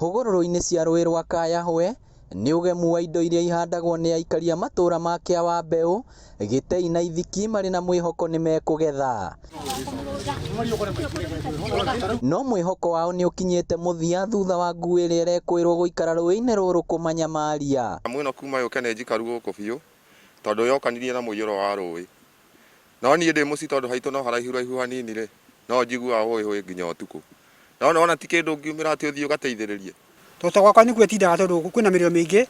Hũgũrũrũ-inĩ cia rũĩ rwa Kayahwe nĩ ũgemu wa indo iria ihandagwo nĩ aikari a matũra ma Kĩawambeu, Gĩtei na Ithiki marĩ na mwĩhoko nĩ mekũgetha. No mwĩhoko wao nĩ ũkinyĩte mũthia thutha wa nguu ĩrĩa ĩrekwĩrwo gũikara rũĩ-inĩ rũrũ kũmanyamaria. Mwĩno kuma yũke nĩ njikaru gũkũ biũ tondũ yokanirie na mũiyũro wa rũĩ. No niĩ ndĩ mũciĩ tondũ haitũ no haraihu hanini rĩ, no njiguaga hũĩ nginya ũtukũ. No ona ti kĩndũ ngiumĩra atĩ ũthiĩ ũgateithĩrĩrie. Toto gwakwa nĩkuo tindaga tondũ kwĩna mĩrĩo mĩingĩ.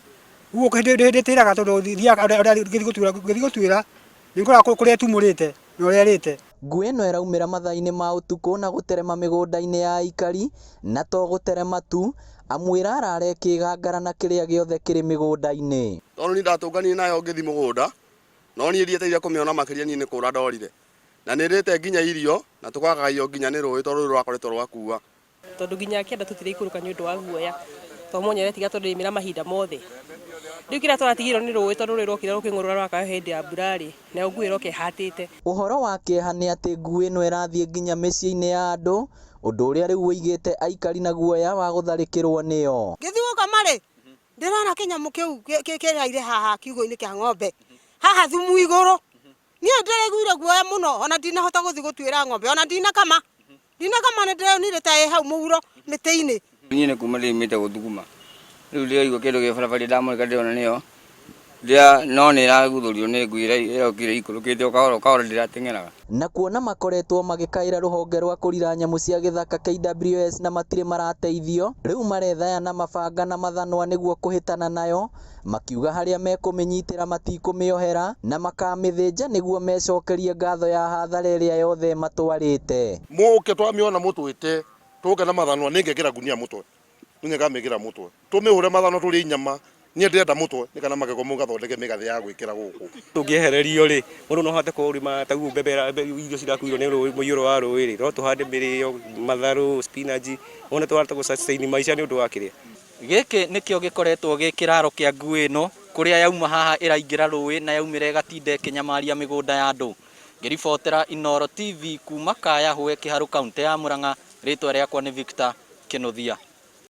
Ũguo hĩndĩ tĩraga tondũ gĩthiĩ gũtuĩra nĩngũraga kũrĩa tumũrĩte na ũrĩa rĩte. Nguu ĩno ĩraumĩra mathaa-inĩ ma ũtukũ na gũterema mĩgũnda-inĩ ya aikari, na to gũterema tu, amu ĩrara ĩkĩgangara na kĩrĩa gĩothe kĩrĩ mĩgũnda-inĩ. Tondũ niĩ ndatũnganire nayo ngĩthi mũgũnda, no niĩ ndietereire kũmĩona makĩria niĩ nĩ kũra ndorire. Na nĩ rĩte nginya irio na tũkagaga irio nginya nĩ rũĩ tondũ rũrakoretwo rwakua. Tondũ nginya kĩanda tũtire ikũrũka nĩ ũndũ wa guoya. Twamuonyere tiga tondũ ĩmĩra mahinda mothe. Rĩu kĩrĩa tũratigĩrwo nĩ rũĩ tondũ rũĩ rokire rũkĩng'ũrũra rwakayo hĩndĩ ya mbura rĩ, nayo nguu ĩroka ĩhatĩte. Ũhoro wa kĩeha nĩ atĩ nguu ĩno ĩrathiĩ nginya mĩciĩ-inĩ ya andũ, ũndũ ũrĩa rĩu ũigĩte aikari na guoya wa gũtharĩkĩrwo nĩyo. Ngĩthiĩ gũkama rĩ, ndĩrona kĩnyamũ kĩu kĩraire haha kiugũ-inĩ kĩa ng'ombe, haha thumu igũrũ. Niĩ ndĩraiguire guoya mũno, ona ndinahota gũthiĩ gũtuĩra ng'ombe, ona ndinakama nĩ ndĩronire ta ĩ hau mũhuro mĩtĩ-inĩ. Niĩ nĩ kuma ndĩmĩte gũthuguma, rĩu ndĩraigua kĩndũ gĩ barabara ndamũrĩka ndĩrona nĩyo, no nĩ ĩragũthũrio nĩ nguu ĩrokire ikũrũkĩte o kahora ndĩrateng'eraga. Na kuona makoretwo magĩkaĩra rũhonge rwa kũrira nyamũ cia gĩthaka KWS na matirĩ marateithio, rĩu marethaya na mabanga na mathanwa nĩguo kũhĩtana nayo, makiuga harĩa mekũmĩnyitĩra matikũmĩohera na makamĩthĩnja nĩguo mecokerie ngatho ya hathara ĩrĩa yothe matwarĩte. Mũke twamĩona mũtwĩte tũke na mathanwa nĩngekĩra ngunia mũtwe, nĩngamĩkĩra mũtwe tũmĩhũre mathanwa tũrĩ nyama. Niĩ ndĩrenda mũtwe nĩ kana magego mau gathondeke mĩgathĩ ya gwĩkĩra gũkũ. Tũngĩehererio rĩ, mũndũ no ahote kũrĩma ta mbembe irio cirakuirwo nĩ mũiyũro wa rũĩ rĩ, no tũhande mĩrĩo, matharũ, spinach, one tũhate gũ-sustain maica nĩ ũndũ wa kĩrĩa. Gĩkĩ nĩkĩo gĩkoretwo gĩ kĩraro kĩa nguu ĩno, kũrĩa yauma haha ĩraingĩra rũĩ na yaumĩra ĩgatinda ĩkĩnyamaria mĩgũnda ya andũ. Ngĩribotera Inooro TV kuma Kayahwe, Kiharu, kaunti ya Murang'a, rĩtwa rĩakwa nĩ Victor Kĩnuthia.